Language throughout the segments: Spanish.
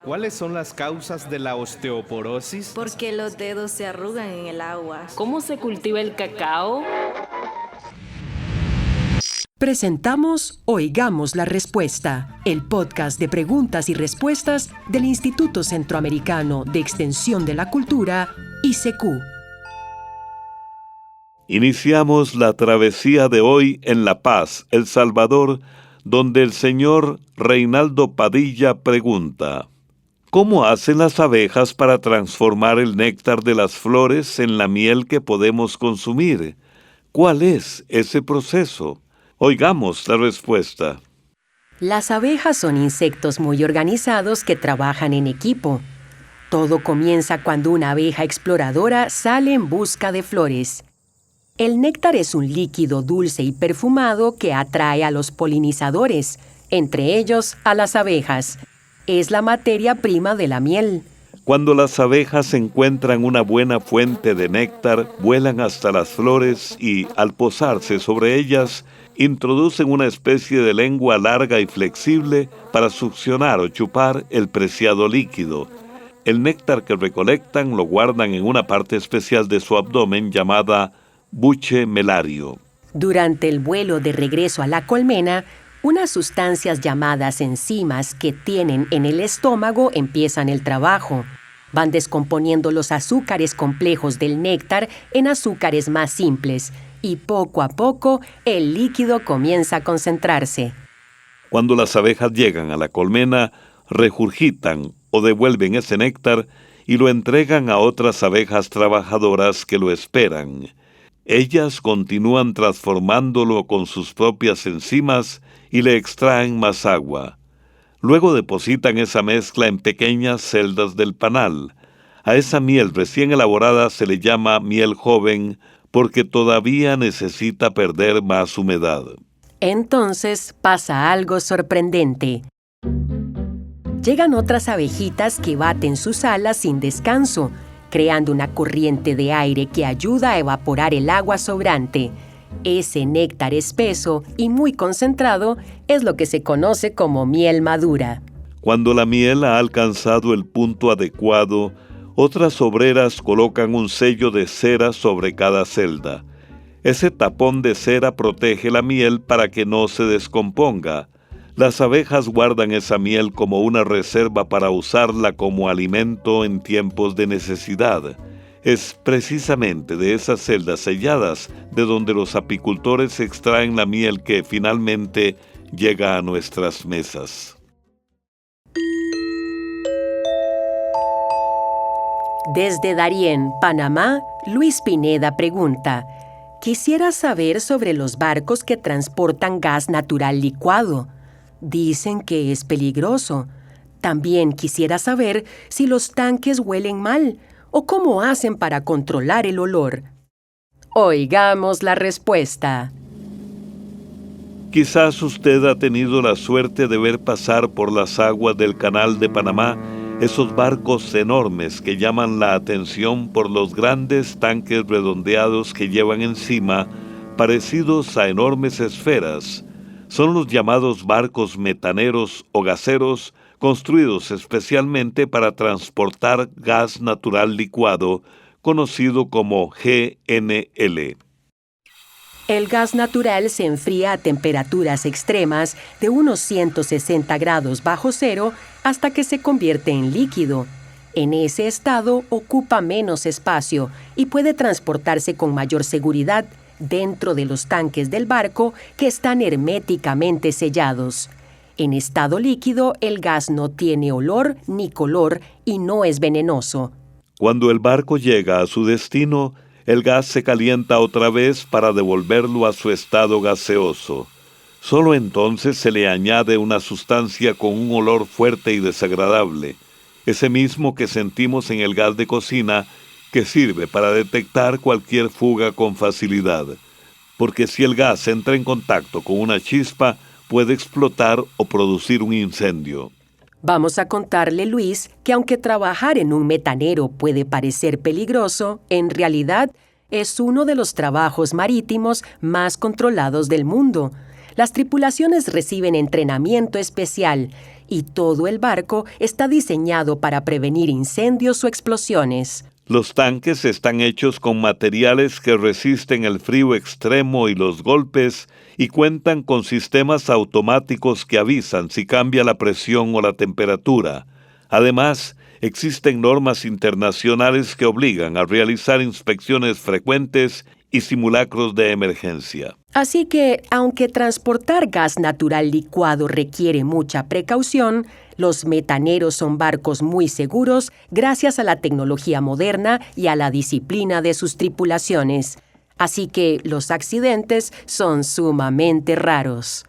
¿Cuáles son las causas de la osteoporosis? Porque los dedos se arrugan en el agua. ¿Cómo se cultiva el cacao? Presentamos Oigamos la Respuesta, el podcast de preguntas y respuestas del Instituto Centroamericano de Extensión de la Cultura, ICQ. Iniciamos la travesía de hoy en La Paz, El Salvador, donde el señor Reinaldo Padilla pregunta: ¿cómo hacen las abejas para transformar el néctar de las flores en la miel que podemos consumir? ¿Cuál es ese proceso? Oigamos la respuesta. Las abejas son insectos muy organizados que trabajan en equipo. Todo comienza cuando una abeja exploradora sale en busca de flores. El néctar es un líquido dulce y perfumado que atrae a los polinizadores, entre ellos a las abejas. Es la materia prima de la miel. Cuando las abejas encuentran una buena fuente de néctar, vuelan hasta las flores y, al posarse sobre ellas, introducen una especie de lengua larga y flexible para succionar o chupar el preciado líquido. El néctar que recolectan lo guardan en una parte especial de su abdomen llamada buche melario. Durante el vuelo de regreso a la colmena, unas sustancias llamadas enzimas que tienen en el estómago empiezan el trabajo. Van descomponiendo los azúcares complejos del néctar en azúcares más simples y poco a poco el líquido comienza a concentrarse. Cuando las abejas llegan a la colmena, regurgitan o devuelven ese néctar y lo entregan a otras abejas trabajadoras que lo esperan. Ellas continúan transformándolo con sus propias enzimas y le extraen más agua. Luego depositan esa mezcla en pequeñas celdas del panal. A esa miel recién elaborada se le llama miel joven porque todavía necesita perder más humedad. Entonces pasa algo sorprendente. Llegan otras abejitas que baten sus alas sin descanso, creando una corriente de aire que ayuda a evaporar el agua sobrante. Ese néctar espeso y muy concentrado es lo que se conoce como miel madura. Cuando la miel ha alcanzado el punto adecuado, otras obreras colocan un sello de cera sobre cada celda. Ese tapón de cera protege la miel para que no se descomponga. Las abejas guardan esa miel como una reserva para usarla como alimento en tiempos de necesidad. Es precisamente de esas celdas selladas de donde los apicultores extraen la miel que finalmente llega a nuestras mesas. Desde Darién, Panamá, Luis Pineda pregunta: quisiera saber sobre los barcos que transportan gas natural licuado. Dicen que es peligroso. También quisiera saber si los tanques huelen mal o cómo hacen para controlar el olor. Oigamos la respuesta. Quizás usted ha tenido la suerte de ver pasar por las aguas del Canal de Panamá esos barcos enormes que llaman la atención por los grandes tanques redondeados que llevan encima, parecidos a enormes esferas. Son los llamados barcos metaneros o gaseros, construidos especialmente para transportar gas natural licuado, conocido como GNL. El gas natural se enfría a temperaturas extremas de unos 160 grados bajo cero hasta que se convierte en líquido. En ese estado ocupa menos espacio y puede transportarse con mayor seguridad dentro de los tanques del barco que están herméticamente sellados. En estado líquido, el gas no tiene olor ni color y no es venenoso. Cuando el barco llega a su destino, el gas se calienta otra vez para devolverlo a su estado gaseoso. Solo entonces se le añade una sustancia con un olor fuerte y desagradable, ese mismo que sentimos en el gas de cocina, que sirve para detectar cualquier fuga con facilidad. Porque si el gas entra en contacto con una chispa, puede explotar o producir un incendio. Vamos a contarle, Luis, que aunque trabajar en un metanero puede parecer peligroso, en realidad es uno de los trabajos marítimos más controlados del mundo. Las tripulaciones reciben entrenamiento especial y todo el barco está diseñado para prevenir incendios o explosiones. Los tanques están hechos con materiales que resisten el frío extremo y los golpes y cuentan con sistemas automáticos que avisan si cambia la presión o la temperatura. Además, existen normas internacionales que obligan a realizar inspecciones frecuentes y simulacros de emergencia. Así que, aunque transportar gas natural licuado requiere mucha precaución, los metaneros son barcos muy seguros gracias a la tecnología moderna y a la disciplina de sus tripulaciones. Así que los accidentes son sumamente raros.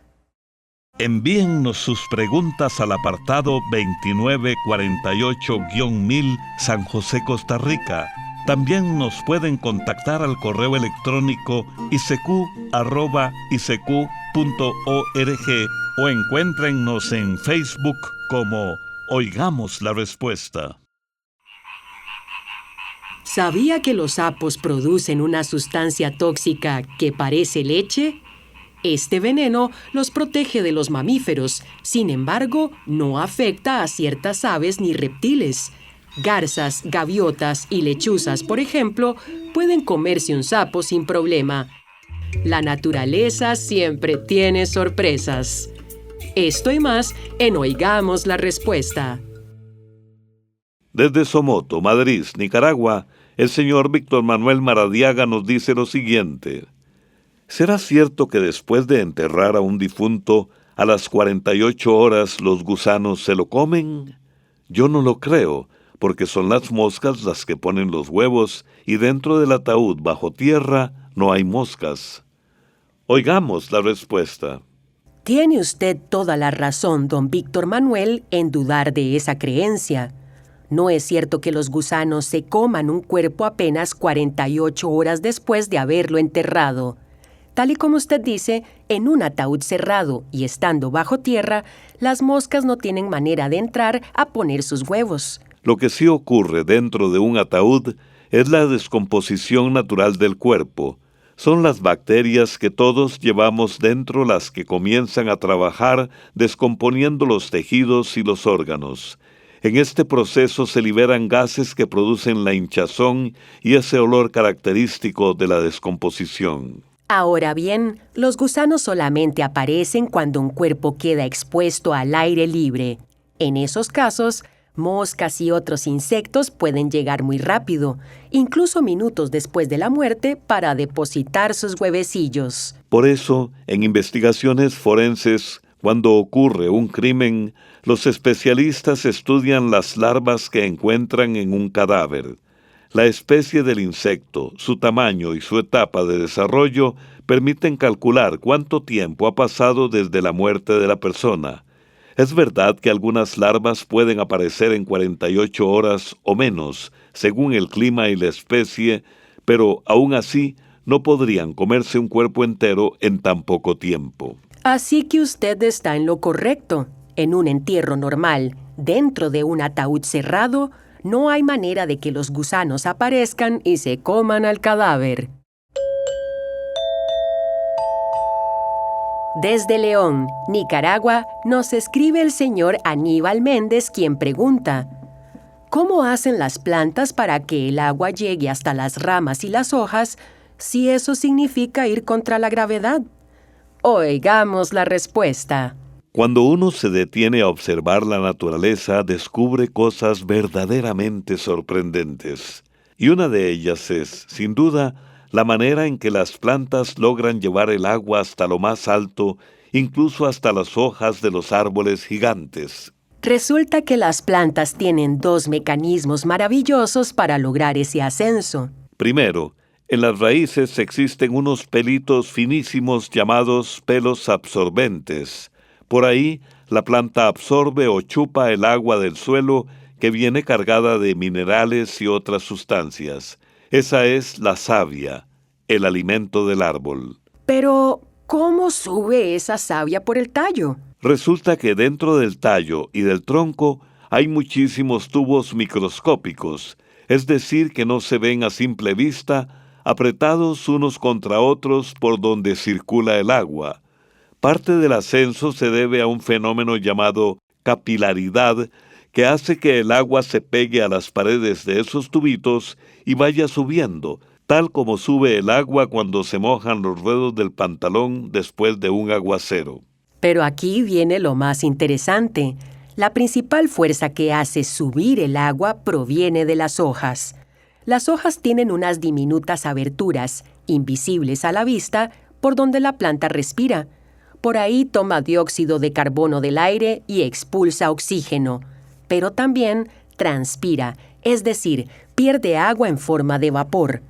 Envíennos sus preguntas al apartado 2948-1000 San José, Costa Rica. También nos pueden contactar al correo electrónico isq@isq.org o encuéntrennos en Facebook como Oigamos la Respuesta. ¿Sabía que los sapos producen una sustancia tóxica que parece leche? Este veneno los protege de los mamíferos, sin embargo, no afecta a ciertas aves ni reptiles. Garzas, gaviotas y lechuzas, por ejemplo, pueden comerse un sapo sin problema. La naturaleza siempre tiene sorpresas. Esto y más en Oigamos la Respuesta. Desde Somoto, Madrid, Nicaragua, el señor Víctor Manuel Maradiaga nos dice lo siguiente. ¿Será cierto que después de enterrar a un difunto, a las 48 horas los gusanos se lo comen? Yo no lo creo, porque son las moscas las que ponen los huevos y dentro del ataúd bajo tierra no hay moscas. Oigamos la respuesta. Tiene usted toda la razón, don Víctor Manuel, en dudar de esa creencia. No es cierto que los gusanos se coman un cuerpo apenas 48 horas después de haberlo enterrado. Tal y como usted dice, en un ataúd cerrado y estando bajo tierra, las moscas no tienen manera de entrar a poner sus huevos. Lo que sí ocurre dentro de un ataúd es la descomposición natural del cuerpo. Son las bacterias que todos llevamos dentro las que comienzan a trabajar descomponiendo los tejidos y los órganos. En este proceso se liberan gases que producen la hinchazón y ese olor característico de la descomposición. Ahora bien, los gusanos solamente aparecen cuando un cuerpo queda expuesto al aire libre. En esos casos, moscas y otros insectos pueden llegar muy rápido, incluso minutos después de la muerte, para depositar sus huevecillos. Por eso, en investigaciones forenses, cuando ocurre un crimen, los especialistas estudian las larvas que encuentran en un cadáver. La especie del insecto, su tamaño y su etapa de desarrollo permiten calcular cuánto tiempo ha pasado desde la muerte de la persona. Es verdad que algunas larvas pueden aparecer en 48 horas o menos, según el clima y la especie, pero aún así no podrían comerse un cuerpo entero en tan poco tiempo. Así que usted está en lo correcto. En un entierro normal, dentro de un ataúd cerrado, no hay manera de que los gusanos aparezcan y se coman al cadáver. Desde León, Nicaragua, nos escribe el señor Aníbal Méndez, quien pregunta: ¿cómo hacen las plantas para que el agua llegue hasta las ramas y las hojas si eso significa ir contra la gravedad? Oigamos la respuesta. Cuando uno se detiene a observar la naturaleza, descubre cosas verdaderamente sorprendentes. Y una de ellas es, sin duda, la manera en que las plantas logran llevar el agua hasta lo más alto, incluso hasta las hojas de los árboles gigantes. Resulta que las plantas tienen dos mecanismos maravillosos para lograr ese ascenso. Primero, en las raíces existen unos pelitos finísimos llamados pelos absorbentes. Por ahí, la planta absorbe o chupa el agua del suelo que viene cargada de minerales y otras sustancias. Esa es la savia, el alimento del árbol. Pero, ¿cómo sube esa savia por el tallo? Resulta que dentro del tallo y del tronco hay muchísimos tubos microscópicos, es decir, que no se ven a simple vista, apretados unos contra otros por donde circula el agua. Parte del ascenso se debe a un fenómeno llamado capilaridad que hace que el agua se pegue a las paredes de esos tubitos y vaya subiendo, tal como sube el agua cuando se mojan los ruedos del pantalón después de un aguacero. Pero aquí viene lo más interesante. La principal fuerza que hace subir el agua proviene de las hojas. Las hojas tienen unas diminutas aberturas, invisibles a la vista, por donde la planta respira. Por ahí toma dióxido de carbono del aire y expulsa oxígeno. Pero también transpira, es decir, pierde agua en forma de vapor.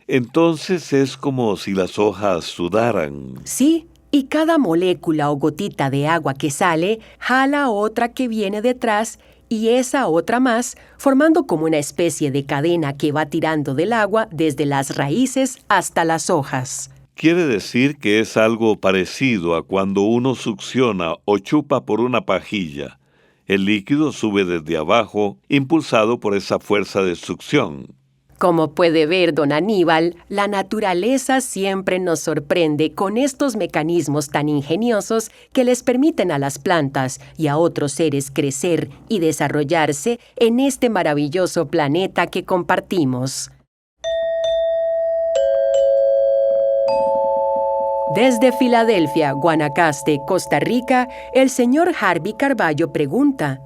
Entonces es como si las hojas sudaran. Sí, y cada molécula o gotita de agua que sale jala otra que viene detrás y esa otra más, formando como una especie de cadena que va tirando del agua desde las raíces hasta las hojas. Quiere decir que es algo parecido a cuando uno succiona o chupa por una pajilla. El líquido sube desde abajo, impulsado por esa fuerza de succión. Como puede ver don Aníbal, la naturaleza siempre nos sorprende con estos mecanismos tan ingeniosos que les permiten a las plantas y a otros seres crecer y desarrollarse en este maravilloso planeta que compartimos. Desde Filadelfia, Guanacaste, Costa Rica, el señor Harvey Carballo pregunta: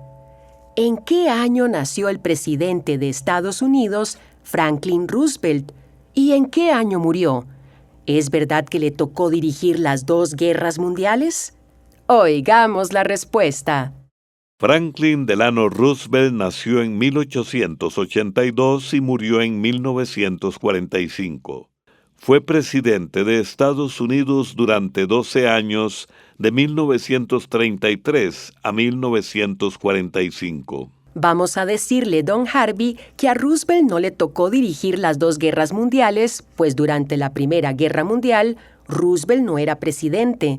¿en qué año nació el presidente de Estados Unidos, Franklin Roosevelt? ¿Y en qué año murió? ¿Es verdad que le tocó dirigir las 2 guerras mundiales? Oigamos la respuesta. Franklin Delano Roosevelt nació en 1882 y murió en 1945. Fue presidente de Estados Unidos durante 12 años, de 1933 a 1945. Vamos a decirle, don Harvey, que a Roosevelt no le tocó dirigir las 2 guerras mundiales, pues durante la Primera Guerra Mundial, Roosevelt no era presidente.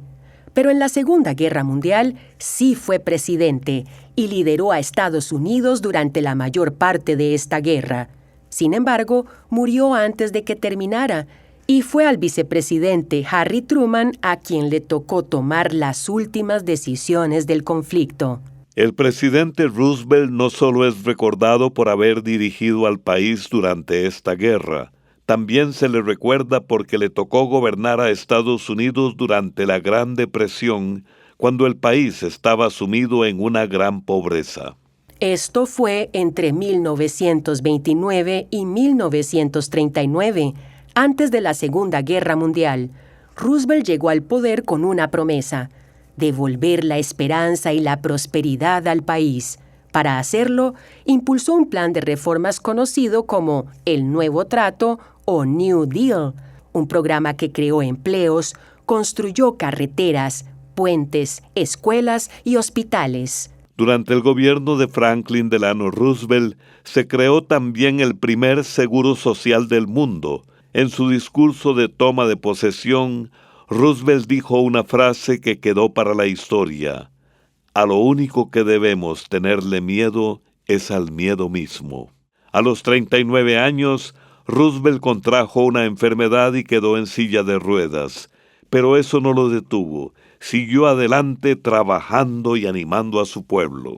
Pero en la Segunda Guerra Mundial sí fue presidente y lideró a Estados Unidos durante la mayor parte de esta guerra. Sin embargo, murió antes de que terminara, y fue al vicepresidente Harry Truman a quien le tocó tomar las últimas decisiones del conflicto. El presidente Roosevelt no solo es recordado por haber dirigido al país durante esta guerra, también se le recuerda porque le tocó gobernar a Estados Unidos durante la Gran Depresión, cuando el país estaba sumido en una gran pobreza. Esto fue entre 1929 y 1939, antes de la Segunda Guerra Mundial. Roosevelt llegó al poder con una promesa: devolver la esperanza y la prosperidad al país. Para hacerlo, impulsó un plan de reformas conocido como el Nuevo Trato o New Deal, un programa que creó empleos, construyó carreteras, puentes, escuelas y hospitales. Durante el gobierno de Franklin Delano Roosevelt, se creó también el primer seguro social del mundo. En su discurso de toma de posesión, Roosevelt dijo una frase que quedó para la historia: a lo único que debemos tenerle miedo es al miedo mismo. A los 39 años, Roosevelt contrajo una enfermedad y quedó en silla de ruedas, pero eso no lo detuvo. Siguió adelante trabajando y animando a su pueblo.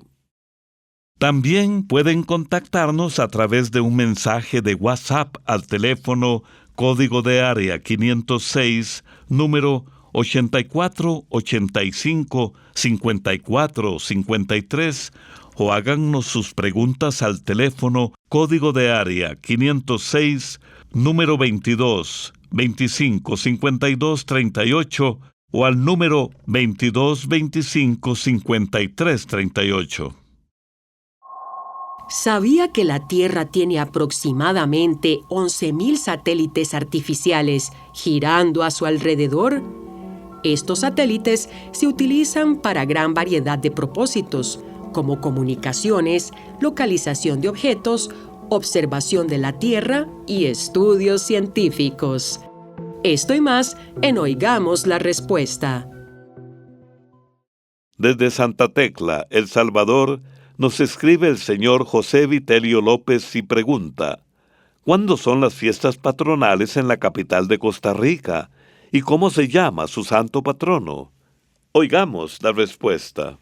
También pueden contactarnos a través de un mensaje de WhatsApp al teléfono código de área 506, número 8485-5453, o háganos sus preguntas al teléfono código de área 506, número 22 25 52 38, o al número 22 25 53 38. ¿Sabía que la Tierra tiene aproximadamente 11.000 satélites artificiales girando a su alrededor? Estos satélites se utilizan para gran variedad de propósitos, como comunicaciones, localización de objetos, observación de la Tierra y estudios científicos. Esto y más en Oigamos la Respuesta. Desde Santa Tecla, El Salvador, nos escribe el señor José Vitelio López y pregunta: ¿cuándo son las fiestas patronales en la capital de Costa Rica? ¿Y cómo se llama su santo patrono? Oigamos la respuesta.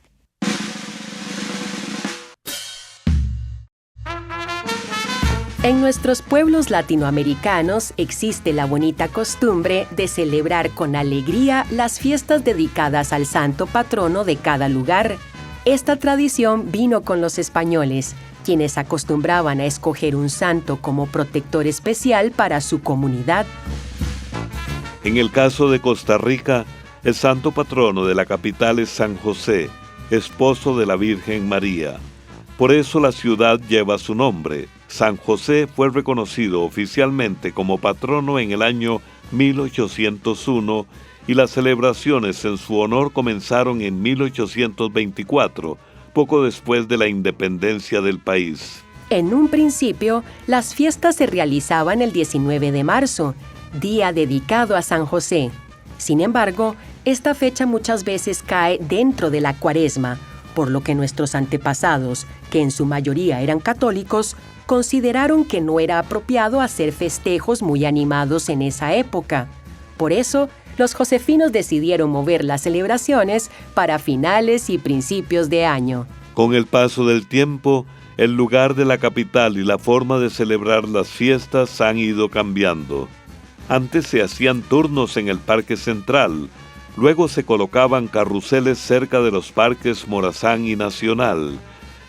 En nuestros pueblos latinoamericanos existe la bonita costumbre de celebrar con alegría las fiestas dedicadas al santo patrono de cada lugar. Esta tradición vino con los españoles, quienes acostumbraban a escoger un santo como protector especial para su comunidad. En el caso de Costa Rica, el santo patrono de la capital es San José, esposo de la Virgen María. Por eso la ciudad lleva su nombre. San José fue reconocido oficialmente como patrono en el año 1801 y las celebraciones en su honor comenzaron en 1824, poco después de la independencia del país. En un principio, las fiestas se realizaban el 19 de marzo, día dedicado a San José. Sin embargo, esta fecha muchas veces cae dentro de la Cuaresma, por lo que nuestros antepasados, que en su mayoría eran católicos, consideraron que no era apropiado hacer festejos muy animados en esa época. Por eso, los josefinos decidieron mover las celebraciones para finales y principios de año. Con el paso del tiempo, el lugar de la capital y la forma de celebrar las fiestas han ido cambiando. Antes se hacían turnos en el Parque Central, luego se colocaban carruseles cerca de los parques Morazán y Nacional.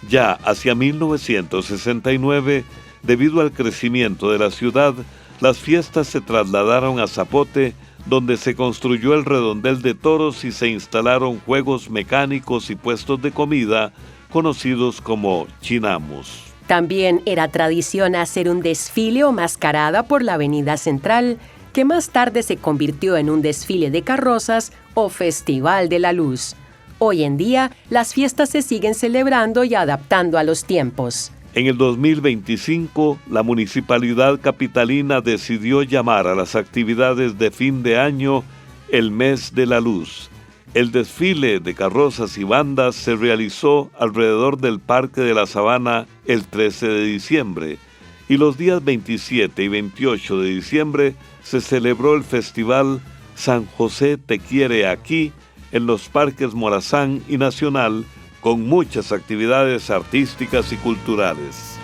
Ya hacia 1969, debido al crecimiento de la ciudad, las fiestas se trasladaron a Zapote, donde se construyó el redondel de toros y se instalaron juegos mecánicos y puestos de comida conocidos como chinamos. También era tradición hacer un desfile o mascarada por la Avenida Central, que más tarde se convirtió en un desfile de carrozas o Festival de la Luz. Hoy en día, las fiestas se siguen celebrando y adaptando a los tiempos. En el 2025, la municipalidad capitalina decidió llamar a las actividades de fin de año el Mes de la Luz. El desfile de carrozas y bandas se realizó alrededor del Parque de la Sabana el 13 de diciembre y los días 27 y 28 de diciembre se celebró el festival San José te quiere aquí en los parques Morazán y Nacional, con muchas actividades artísticas y culturales.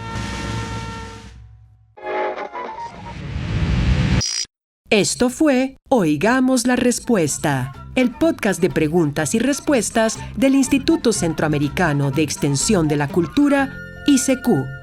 Esto fue Oigamos la Respuesta, el podcast de preguntas y respuestas del Instituto Centroamericano de Extensión de la Cultura, ICQ.